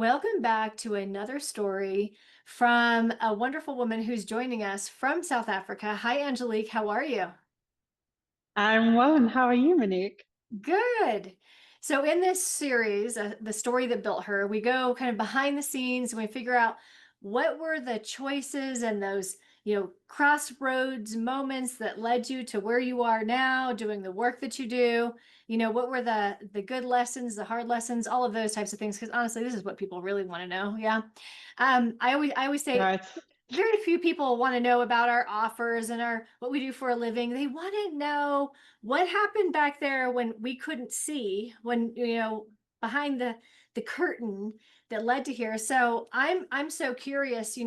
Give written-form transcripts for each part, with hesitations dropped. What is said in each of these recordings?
Welcome back to another story from a wonderful woman who's joining us from South Africa. Hi, Angelique. How are you? I'm well, and how are you, Monique? Good. So, in this series, The Story That Built Her, we go kind of behind the scenes and we figure out what were the choices and those, crossroads moments that led you to where you are now, doing the work that you do. What were the good lessons, the hard lessons, all of those types of things. Because honestly, this is what people really want to know. Yeah. I always say Right. very few people want to know about our offers and our what we do for a living. They want to know what happened back there when we couldn't see, when behind the curtain that led to here. So I'm so curious,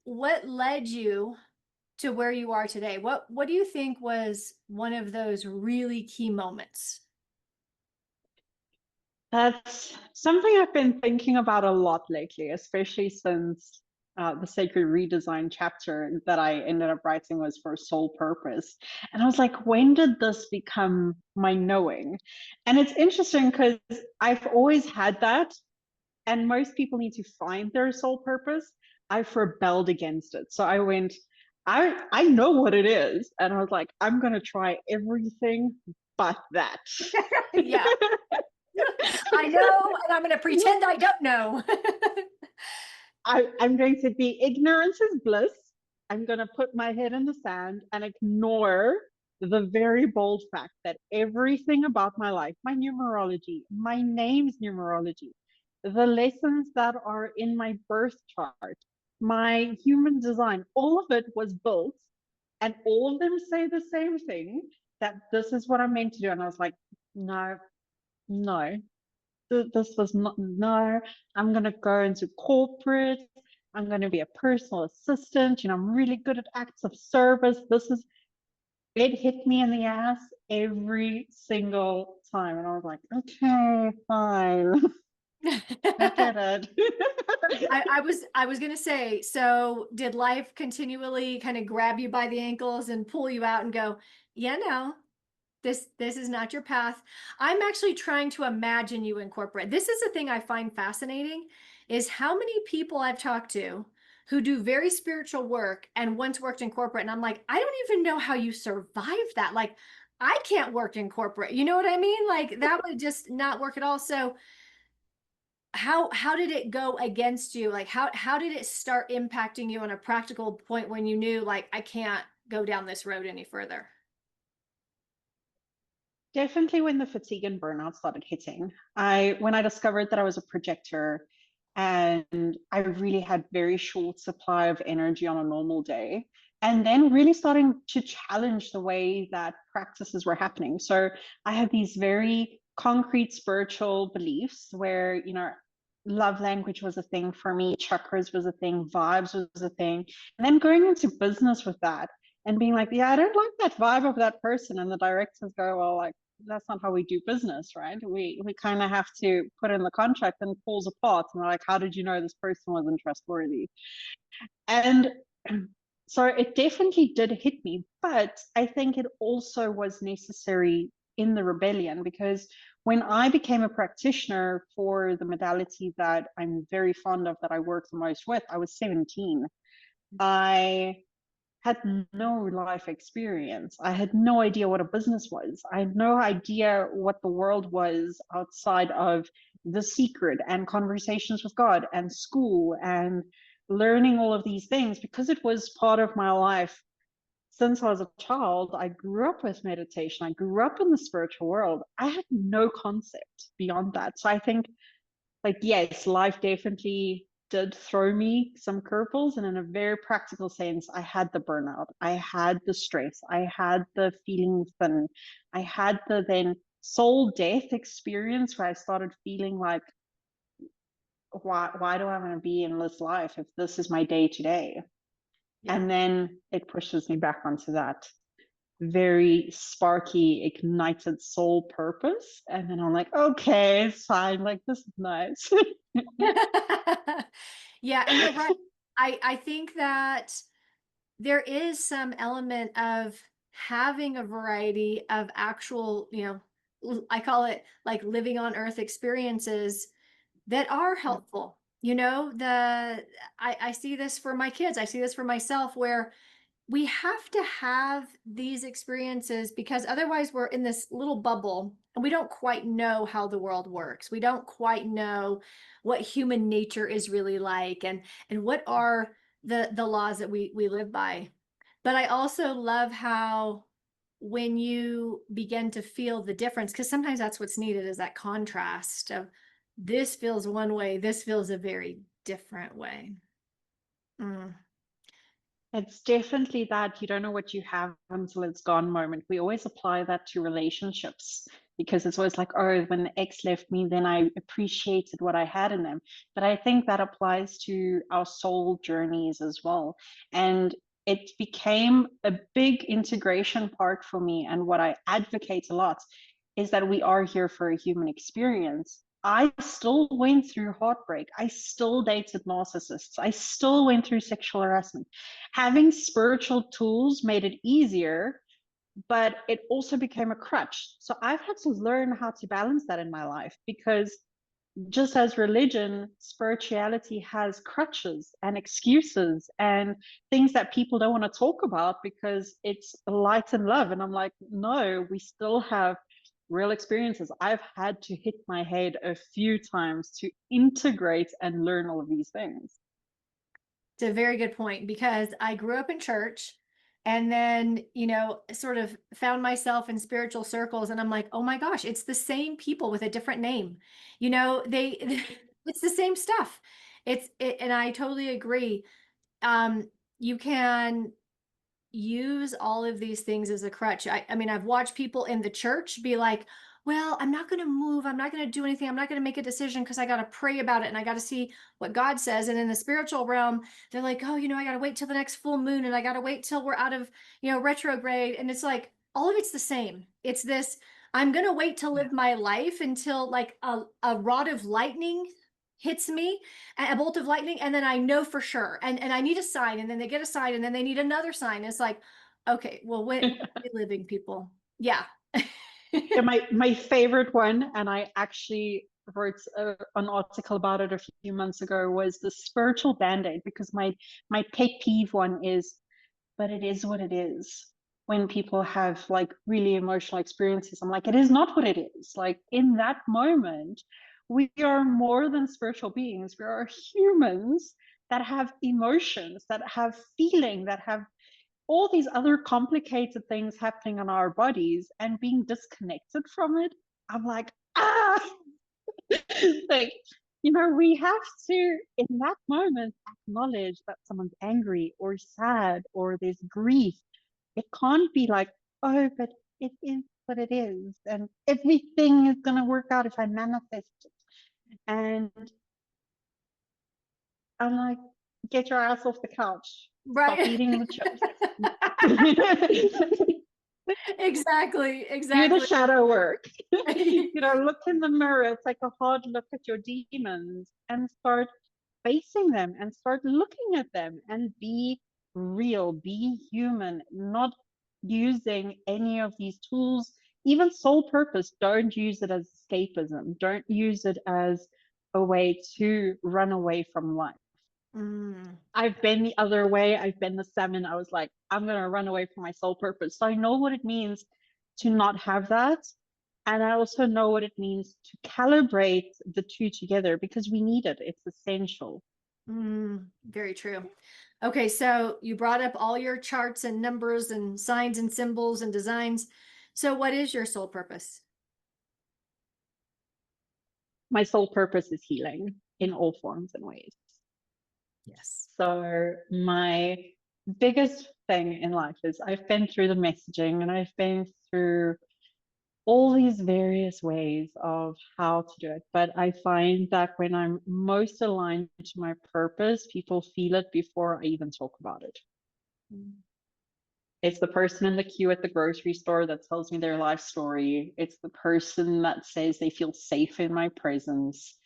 what led you to where you are today? What do you think was one of those really key moments? That's something I've been thinking about a lot lately, especially since the Sacred Redesign chapter that I ended up writing was for soul purpose. And I was like, when did this become my knowing? And it's interesting because I've always had that, and most people need to find their soul purpose. I've rebelled against it. So I went, I know what it is. And I was like, I'm going to try everything but that. Yeah, I know, and I'm going to pretend I don't know. I'm going to be ignorance is bliss. I'm going to put my head in the sand and ignore the very bold fact that everything about my life, my numerology, my name's numerology, the lessons that are in my birth chart, my human design, all of it was built, and all of them say the same thing, that this is what I'm meant to do. And I was like, no, no, this was not, no, I'm going to go into corporate. I'm going to be a personal assistant. I'm really good at acts of service. It hit me in the ass every single time. And I was like, okay, fine. I get it. I was gonna say, so did life continually kind of grab you by the ankles and pull you out and go, yeah, no, this is not your path. I'm actually trying to imagine you in corporate. This is the thing I find fascinating is how many people I've talked to who do very spiritual work and once worked in corporate. And I'm like, I don't even know how you survive that. Like, I can't work in corporate. You know what I mean? Like that would just not work at all. So how did it go against you? Like how did it start impacting you on a practical point when you knew like I can't go down this road any further? Definitely when the fatigue and burnout started hitting. When I discovered that I was a projector and I really had very short supply of energy on a normal day, and then really starting to challenge the way that practices were happening. So I had these very concrete spiritual beliefs where, love language was a thing for me, chakras was a thing, vibes was a thing. And then going into business with that and being like, yeah, I don't like that vibe of that person. And the directors go, well, like, that's not how we do business, right? We kind of have to put in the contract, and it falls apart. And we're like, how did you know this person wasn't trustworthy? And so it definitely did hit me, but I think it also was necessary in the rebellion, because when I became a practitioner for the modality that I'm very fond of, that I work the most with, I was 17. I had no life experience. I had no idea what a business was. I had no idea what the world was outside of The Secret and conversations with God and school and learning all of these things, because it was part of my life since I was a child. I grew up with meditation. I grew up in the spiritual world. I had no concept beyond that. So I think, like, yes, life definitely did throw me some curveballs, and in a very practical sense, I had the burnout, I had the stress, I had the feeling thin, I had the then soul death experience where I started feeling like, why do I want to be in this life if this is my day to day? Yeah. And then it pushes me back onto that very sparky, ignited soul purpose. And then I'm like, okay, it's fine. Like, this is nice. Yeah, and you're right. I think that there is some element of having a variety of actual, I call it like living on earth experiences that are Yeah. helpful. I see this for my kids. I see this for myself where we have to have these experiences because otherwise we're in this little bubble and we don't quite know how the world works. We don't quite know what human nature is really like and what are the laws that we live by. But I also love how when you begin to feel the difference, because sometimes that's what's needed is that contrast of this feels one way, this feels a very different way. Mm. It's definitely that you don't know what you have until it's gone moment. We always apply that to relationships because it's always like, oh, when the ex left me, then I appreciated what I had in them. But I think that applies to our soul journeys as well. And it became a big integration part for me. And what I advocate a lot is that we are here for a human experience. I still went through heartbreak. I still dated narcissists. I still went through sexual harassment. Having spiritual tools made it easier, but it also became a crutch. So I've had to learn how to balance that in my life because just as religion, spirituality has crutches and excuses and things that people don't want to talk about because it's light and love. And I'm like, no, we still have real experiences. I've had to hit my head a few times to integrate and learn all of these things. It's a very good point because I grew up in church and then, sort of found myself in spiritual circles and I'm like, "Oh my gosh, it's the same people with a different name." They it's the same stuff. And I totally agree. You can use all of these things as a crutch. I mean, I've watched people in the church be like, well, I'm not going to move. I'm not going to do anything. I'm not going to make a decision because I got to pray about it and I got to see what God says. And in the spiritual realm, they're like, oh, I got to wait till the next full moon and I got to wait till we're out of, retrograde. And it's like, all of it's the same. It's this, I'm going to wait to Yeah. live my life until like a rod of lightning hits me, a bolt of lightning, and then I know for sure. And I need a sign, and then they get a sign, and then they need another sign. It's like, okay, well, when are we living, people? Yeah. Yeah, my favorite one, and I actually wrote an article about it a few months ago, was the spiritual band-aid because my pet peeve one is, but it is what it is. When people have like really emotional experiences, I'm like, it is not what it is. Like in that moment, we are more than spiritual beings. We are humans that have emotions, that have feeling, that have all these other complicated things happening in our bodies and being disconnected from it. I'm like, ah, like, we have to, in that moment, acknowledge that someone's angry or sad or there's grief. It can't be like, oh, but it is what it is. And everything is going to work out if I manifest it. And I'm like, get your ass off the couch. Stop Right. eating the chips. Exactly. Do the Exactly. shadow work. Look in the mirror, take a hard look at your demons and start facing them and start looking at them and be real, be human, not using any of these tools. Even soul purpose, don't use it as escapism. Don't use it as a way to run away from life. Mm. I've been the other way. I've been the salmon. I was like, I'm going to run away from my soul purpose. So I know what it means to not have that. And I also know what it means to calibrate the two together because we need it. It's essential. Very true. Okay, so you brought up all your charts and numbers and signs and symbols and designs. So what is your soul purpose? My sole purpose is healing in all forms and ways. Yes. So my biggest thing in life is I've been through the messaging and I've been through all these various ways of how to do it. But I find that when I'm most aligned to my purpose, people feel it before I even talk about it. Mm. It's the person in the queue at the grocery store that tells me their life story. It's the person that says they feel safe in my presence.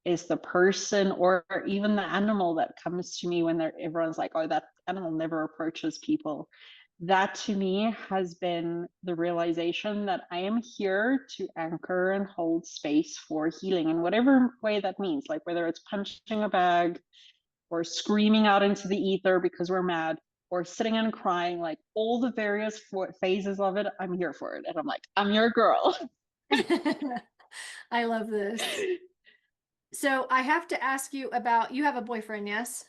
It's the person or even the animal that comes to me when everyone's like, oh, that animal never approaches people. that to me has been the realization that I am here to anchor and hold space for healing in whatever way that means, like whether it's punching a bag or screaming out into the ether because we're mad or sitting and crying, like all the various phases of it, I'm here for it. And I'm like, I'm your girl. I love this. So I have to ask you about, you have a boyfriend, yes?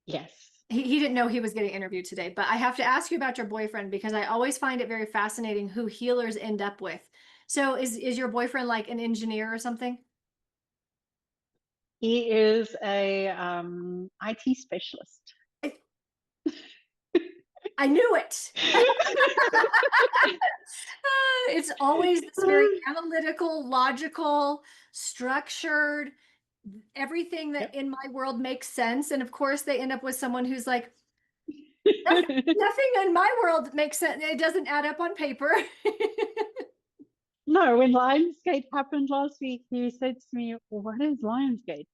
Yes. He didn't know he was getting interviewed today, but I have to ask you about your boyfriend because I always find it very fascinating who healers end up with. So is your boyfriend like an engineer or something? He is a IT specialist. I knew it. It's always this very analytical, logical, structured, everything that Yep. in my world makes sense. And of course, they end up with someone who's like, nothing in my world makes sense. It doesn't add up on paper. No, when Lionsgate happened last week, he said to me, "What is Lionsgate?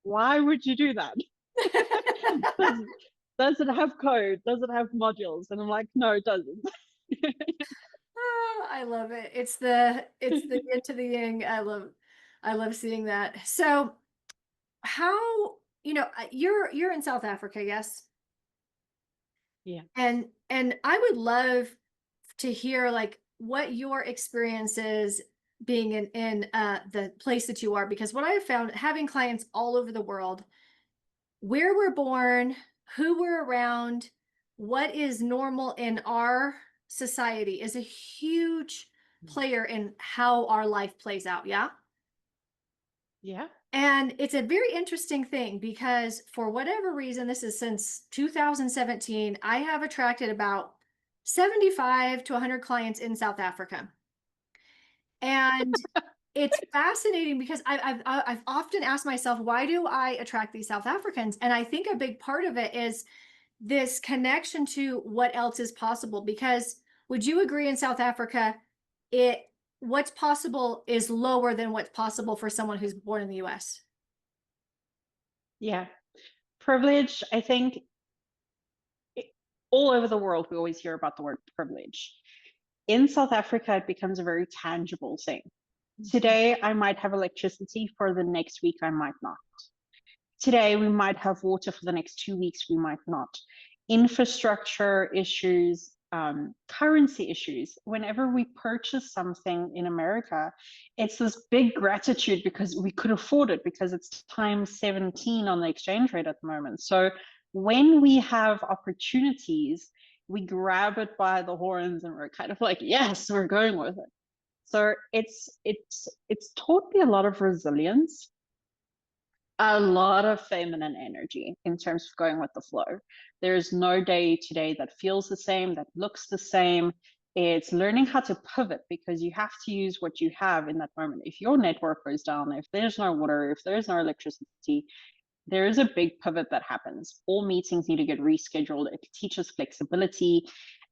Why would you do that? does, does it have code? Does it have modules?" And I'm like, "No, it doesn't." Oh, I love it. It's the yin to the yang. I love seeing that. So how, you're in South Africa, yes? Yeah. And I would love to hear like what your experience is being in the place that you are, because what I have found having clients all over the world, where we're born, who we're around, what is normal in our society is a huge player in how our life plays out. Yeah. Yeah. And it's a very interesting thing because for whatever reason, this is since 2017, I have attracted about 75 to 100 clients in South Africa. And it's fascinating because I've often asked myself, why do I attract these South Africans? And I think a big part of it is this connection to what else is possible. Because would you agree in South Africa, it what's possible is lower than what's possible for someone who's born in the US? Yeah. Privilege, I think it, all over the world, we always hear about the word privilege. In South Africa, it becomes a very tangible thing. Today, I might have electricity. For the next week, I might not. Today, we might have water. For the next 2 weeks, we might not. Infrastructure issues, currency issues. Whenever we purchase something in America, it's this big gratitude because we could afford it because it's times 17 on the exchange rate at the moment. So when we have opportunities, we grab it by the horns and we're kind of like, yes, we're going with it. So it's taught me a lot of resilience, a lot of feminine energy in terms of going with the flow. There's no day today that feels the same, that looks the same. It's learning how to pivot because you have to use what you have in that moment. If your network goes down, if there's no water, if there's no electricity, there is a big pivot that happens. All meetings need to get rescheduled. It teaches flexibility.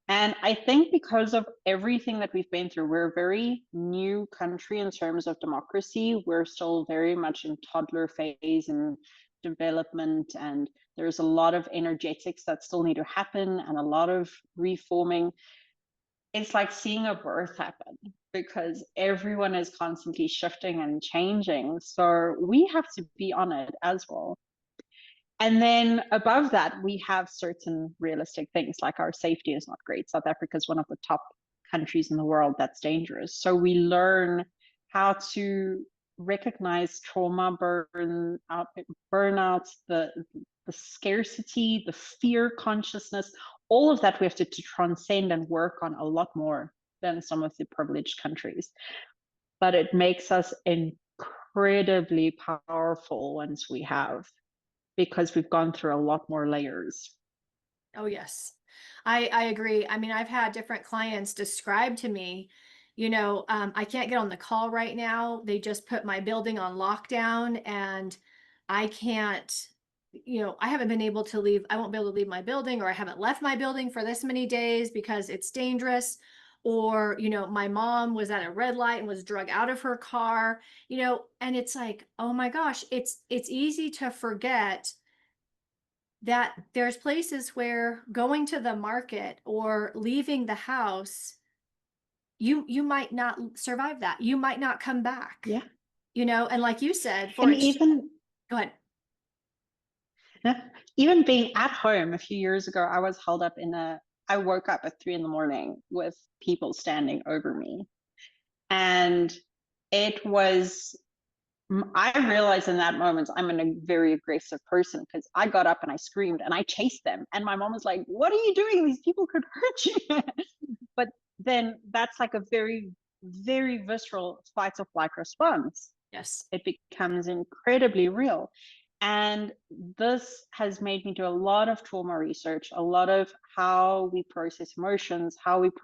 And I think because of everything that we've been through, we're a very new country in terms of democracy. We're still very much in toddler phase and development, and there's a lot of energetics that still need to happen and a lot of reforming. It's like seeing a birth happen because everyone is constantly shifting and changing. So we have to be on it as well. And then above that, we have certain realistic things like our safety is not great. South Africa is one of the top countries in the world that's dangerous. So we learn how to recognize trauma, burnout, the scarcity, the fear consciousness, all of that we have to transcend and work on a lot more than some of the privileged countries. But it makes us incredibly powerful once we have, because we've gone through a lot more layers. Oh, yes. I agree. I mean, I've had different clients describe to me, I can't get on the call right now. They just put my building on lockdown and I can't, I haven't been able to leave. I won't be able to leave my building, or I haven't left my building for this many days because it's dangerous. Or, my mom was at a red light and was drug out of her car, and it's like, oh my gosh, it's easy to forget that there's places where going to the market or leaving the house, you might not survive that. You might not come back, Yeah. and like you said, And for even go ahead. yeah, even being at home a few years ago, I woke up at 3 in the morning with people standing over me. And it was, I realized in that moment, I'm a very aggressive person because I got up and I screamed and I chased them. And my mom was like, "What are you doing? These people could hurt you." But then that's like a very, very visceral fight or flight response. Yes. It becomes incredibly real. And this has made me do a lot of trauma research, a lot of how we process emotions, how it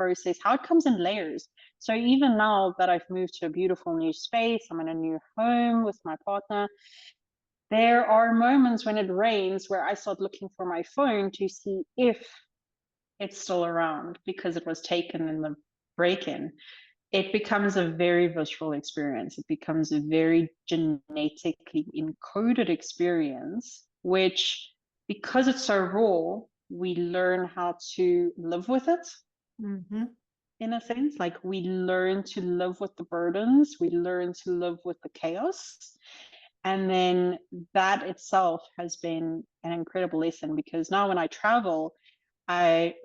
comes in layers. So even now that I've moved to a beautiful new space, I'm in a new home with my partner, there are moments when it rains where I start looking for my phone to see if it's still around because it was taken in the break in. It becomes a very visceral experience. It becomes a very genetically encoded experience, which, because it's so raw, we learn how to live with it Mm-hmm. in a sense. Like we learn to live with the burdens, we learn to live with the chaos. And then that itself has been an incredible lesson because now when I travel, I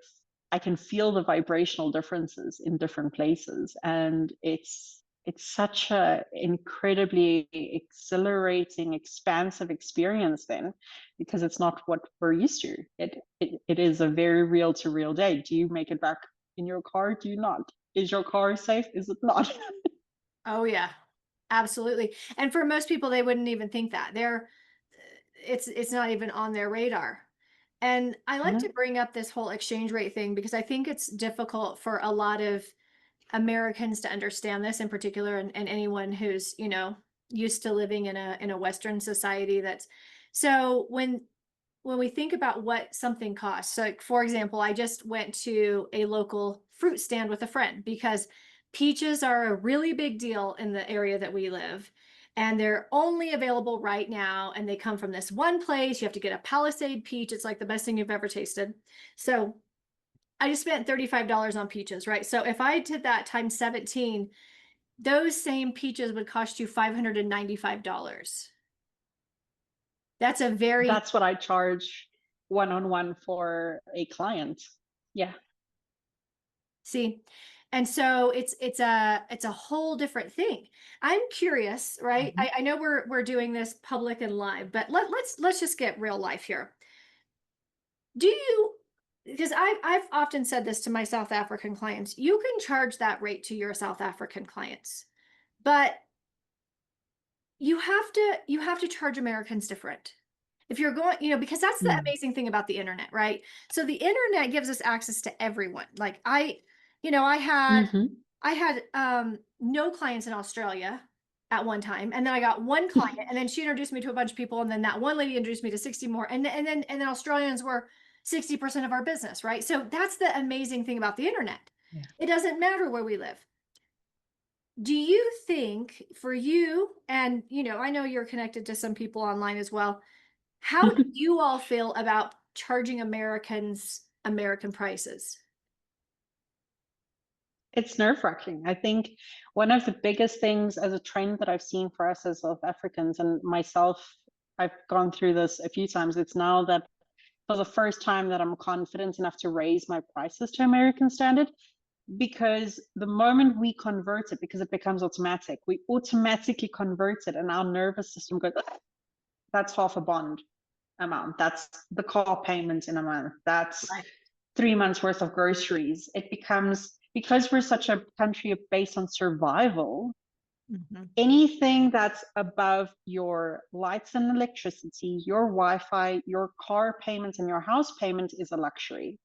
I can feel the vibrational differences in different places, and it's such a incredibly exhilarating, expansive experience then, because it's not what we're used to. It is a very real to real day. Do you make it back in your car? Do you not? Is your car safe? Is it not? Oh yeah, absolutely. And for most people, they wouldn't even think that. It's not even on their radar. And I like to Mhm. bring up this whole exchange rate thing because I think it's difficult for a lot of Americans to understand this in particular, and anyone who's, used to living in a Western society. That's so when we think about what something costs. So like, for example, I just went to a local fruit stand with a friend because peaches are a really big deal in the area that we live. And they're only available right now. And they come from this one place. You have to get a Palisade peach. It's like the best thing you've ever tasted. So I just spent $35 on peaches, right? So if I did that times 17, those same peaches would cost you $595. That's a very, That's what I charge one-on-one for a client. Yeah. see, and so it's a whole different thing. I'm curious, right? Mhm. I know we're doing this public and live, but let's just get real life here. Do you, because I've often said this to my South African clients, you can charge that rate to your South African clients, but you have to charge Americans different. If you're going, because that's the Mm. amazing thing about the internet, right? So the internet gives us access to everyone. Like I had no clients in Australia at one time, and then I got one client, and then she introduced me to a bunch of people, and then that one lady introduced me to 60 more, and then Australians were 60% of our business, right? So that's the amazing thing about the internet. Yeah. It doesn't matter where we live. Do you think for you, and I know you're connected to some people online as well, how do you all feel about charging Americans American prices? It's nerve-wracking. I think one of the biggest things as a trend that I've seen for us as South Africans and myself, I've gone through this a few times. It's now that for the first time that I'm confident enough to raise my prices to American standard, because the moment we convert it, because it becomes automatic, we automatically convert it, and our nervous system goes, that's half a bond amount. That's the car payment in a month. That's Right. 3 months worth of groceries. It becomes, because we're such a country based on survival, Mhm. anything that's above your lights and electricity, your Wi-Fi, your car payments, and your house payment is a luxury.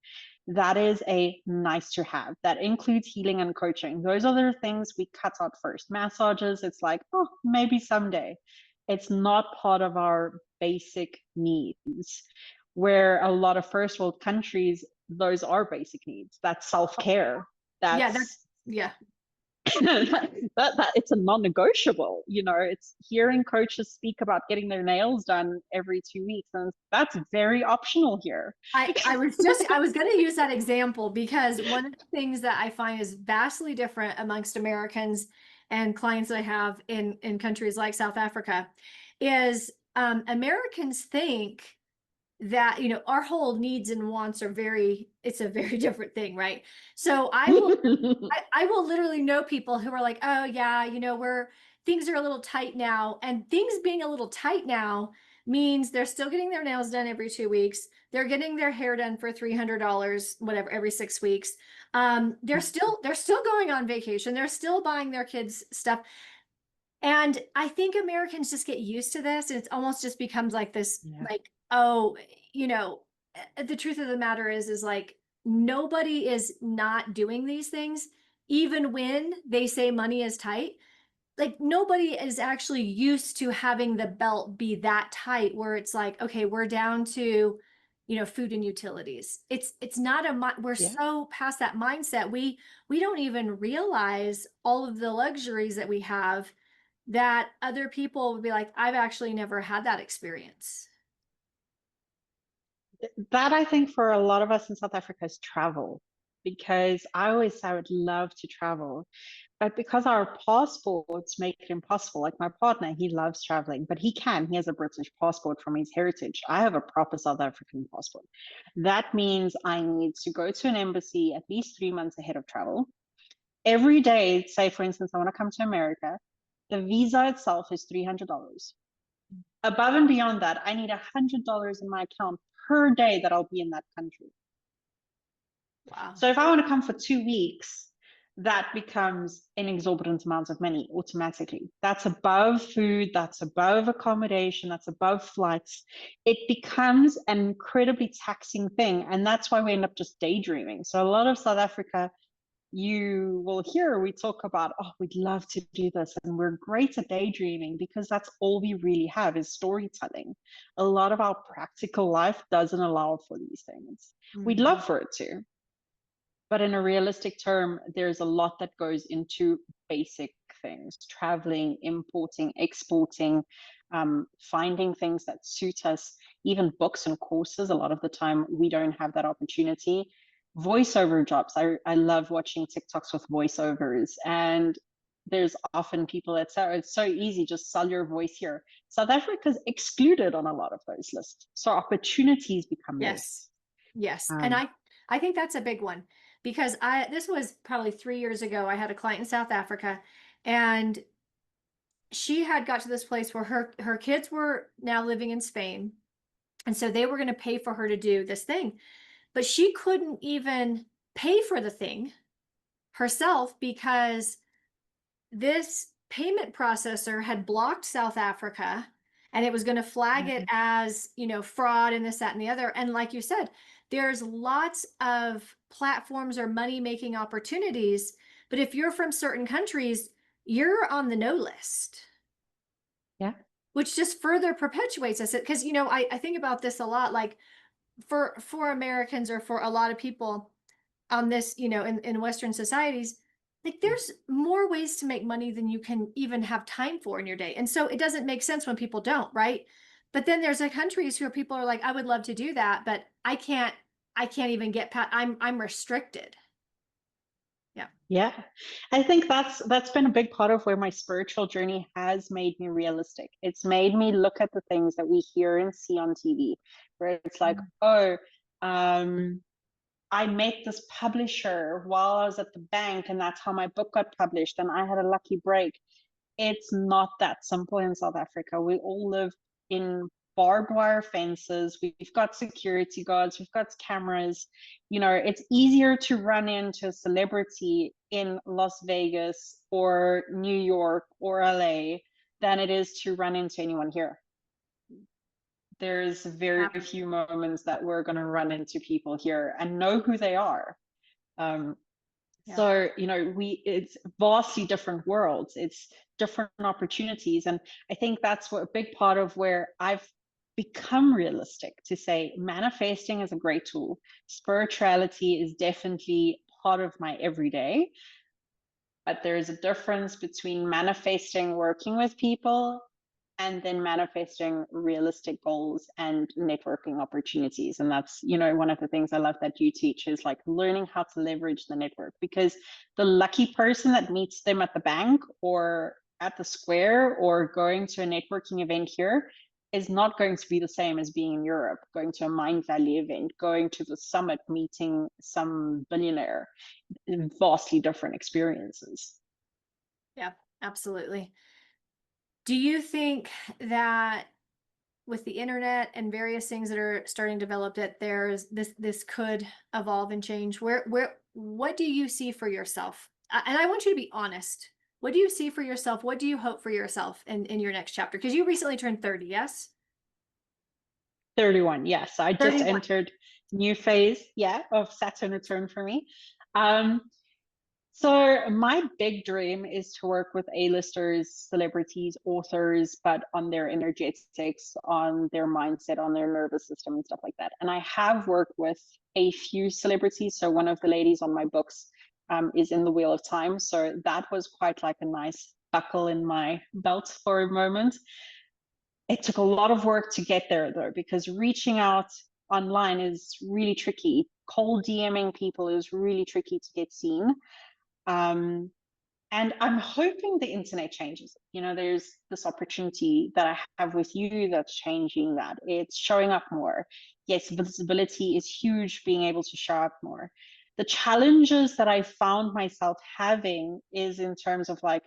That is a nice to have. That includes healing and coaching. Those are the things we cut out first. Massages, it's like, oh, maybe someday. It's not part of our basic needs. Where a lot of first world countries, those are basic needs. That's self care. Yeah, that's That's yeah. that it's a non-negotiable. It's hearing coaches speak about getting their nails done every 2 weeks, and that's very optional here. I was going to use that example because one of the things that I find is vastly different amongst Americans and clients that I have in countries like South Africa is Americans think that our whole needs and wants are it's a very different thing, right? So I will literally know people who are like, oh yeah, things are a little tight now. And things being a little tight now means they're still getting their nails done every 2 weeks. They're getting their hair done for $300, whatever, every 6 weeks. They're still going on vacation. They're still buying their kids stuff. And I think Americans just get used to this. And it almost just becomes like this, Yeah. like, oh, the truth of the matter is like, nobody is not doing these things, even when they say money is tight. Like nobody is actually used to having the belt be that tight where it's like, okay, we're down to, food and utilities. It's not we're Yeah. so past that mindset. We don't even realize all of the luxuries that we have that other people would be like, I've actually never had that experience. That, I think, for a lot of us in South Africa is travel, because I always say I would love to travel, but because our passports make it impossible. Like my partner, he loves traveling, but he has a British passport from his heritage. I have a proper South African passport. That means I need to go to an embassy at least 3 months ahead of travel. Every day, say for instance, I want to come to America, the visa itself is $300. Above and beyond that, I need $100 in my account per day that I'll be in that country. Wow. So if I want to come for 2 weeks, that becomes an exorbitant amount of money automatically. That's above food, that's above accommodation, that's above flights. It becomes an incredibly taxing thing. And that's why we end up just daydreaming. So a lot of South Africa, you will hear we talk about, oh, we'd love to do this, and we're great at daydreaming because that's all we really have is storytelling. A lot of our practical life doesn't allow for these things. We'd love for it to, but in a realistic term, there's a lot that goes into basic things: traveling, importing, exporting, finding things that suit us, even books and courses. A lot of the time we don't have that opportunity. Voiceover jobs. I love watching TikToks with voiceovers, and there's often people that say, oh, it's so easy, just sell your voice here. South Africa's excluded on a lot of those lists, so opportunities become Yes. less. Yes. And I think that's a big one because this was probably 3 years ago. I had a client in South Africa and she had got to this place where her kids were now living in Spain. And so they were going to pay for her to do this thing, but she couldn't even pay for the thing herself because this payment processor had blocked South Africa and it was going to flag it as, fraud and this, that, and the other. And like you said, there's lots of platforms or money making opportunities. But if you're from certain countries, you're on the no list. Yeah. Which just further perpetuates us. Because, I think about this a lot, like for Americans or for a lot of people on this, in Western societies, like there's more ways to make money than you can even have time for in your day. And so it doesn't make sense when people don't, right? But then there's countries where people are like, I would love to do that, but I can't even get past, I'm restricted. Yeah. Yeah. I think that's been a big part of where my spiritual journey has made me realistic. It's made me look at the things that we hear and see on TV, where it's like, oh, I met this publisher while I was at the bank, and that's how my book got published, and I had a lucky break. It's not that simple in South Africa. We all live in barbed wire fences. We've got security guards, we've got cameras. It's easier to run into a celebrity in Las Vegas or New York or LA than it is to run into anyone here. There's very few moments that we're going to run into people here and know who they are. So, it's vastly different worlds. It's different opportunities. And I think that's a big part of where I've become realistic, to say manifesting is a great tool. Spirituality is definitely part of my everyday. but there's a difference between manifesting working with people and then manifesting realistic goals and networking opportunities. And that's, one of the things I love that you teach is like learning how to leverage the network, because the lucky person that meets them at the bank or at the square or going to a networking event here is not going to be the same as being in Europe, going to a Mind Valley event, going to the summit, meeting some billionaire. Vastly different experiences. Yeah, absolutely. Do you think that with the internet and various things that are starting to develop, that there's this could evolve and change? What do you see for yourself? And I want you to be honest. What do you see for yourself? What do you hope for yourself in your next chapter? Because you recently turned 30, yes? 31, yes. I just 31. entered new phase, of Saturn return for me. Um, so my big dream is to work with A-listers, celebrities, authors, but on their energetics, on their mindset, on their nervous system and stuff like that. And I have worked with a few celebrities. So one of the ladies on my books is in the Wheel of Time. So that was quite like a nice buckle in my belt for a moment. It took a lot of work to get there though, because reaching out online is really tricky. Cold DMing people is really tricky to get seen. And I'm hoping the internet changes. There's this opportunity that I have with you that's changing that. It's showing up more. Yes, visibility is huge, being able to show up more. The challenges that I found myself having is in terms of like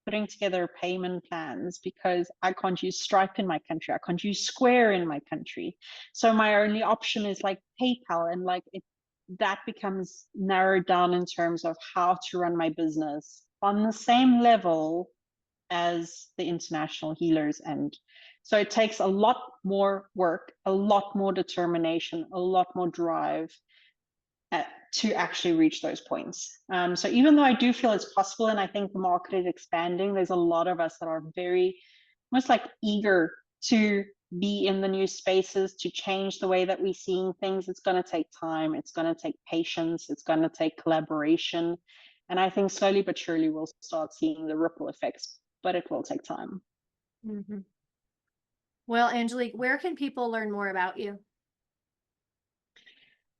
putting together payment plans, because I can't use Stripe in my country. I can't use Square in my country. So my only option is like PayPal, and like that becomes narrowed down in terms of how to run my business on the same level as the international healers. And so it takes a lot more work, a lot more determination, a lot more drive to actually reach those points. So even though I do feel it's possible, and I think the market is expanding, there's a lot of us that are very, almost like eager to be in the new spaces, to change the way that we're seeing things. It's going to take time. It's going to take patience. It's going to take collaboration. And I think slowly but surely we'll start seeing the ripple effects, but it will take time. Mm-hmm. Well, Angelique, where can people learn more about you?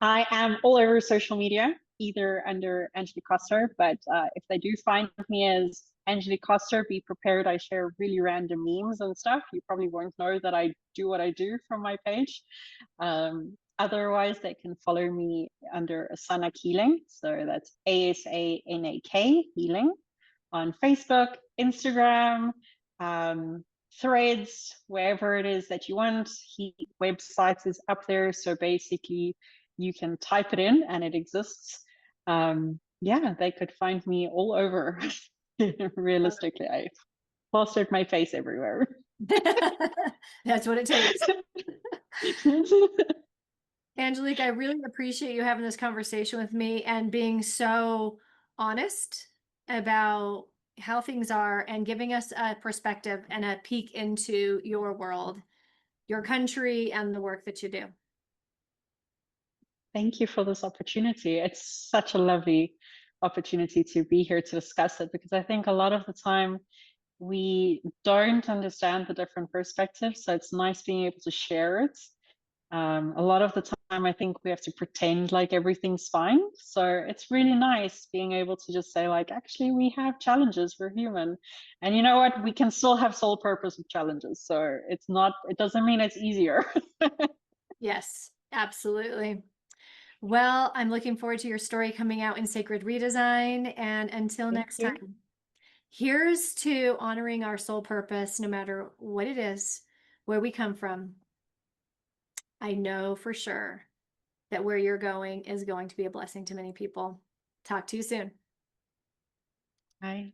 I am all over social media, either under Angelique Koster, but if they do find me as Angelique Koster, be prepared. I share really random memes and stuff. You probably won't know that I do what I do from my page. Otherwise, they can follow me under Asanak Healing. So that's ASANAK Healing on Facebook, Instagram, Threads, wherever it is that you want. Website is up there. So basically, you can type it in and it exists. They could find me all over. Realistically, I plastered my face everywhere. That's what it takes. Angelique, I really appreciate you having this conversation with me and being so honest about how things are and giving us a perspective and a peek into your world, your country, and the work that you do. Thank you for this opportunity. It's such a lovely opportunity to be here to discuss it, because I think a lot of the time we don't understand the different perspectives. So it's nice being able to share it. A lot of the time, I think we have to pretend like everything's fine. So it's really nice being able to just say, like, actually, we have challenges. We're human. And you know what? We can still have soul purpose with challenges. So it doesn't mean it's easier. Yes, absolutely. Well, I'm looking forward to your story coming out in Sacred Redesign. And until Thank next you. time, here's to honoring our soul purpose, no matter what it is, where we come from. I know for sure that where you're going is going to be a blessing to many people. Talk to you soon. Bye.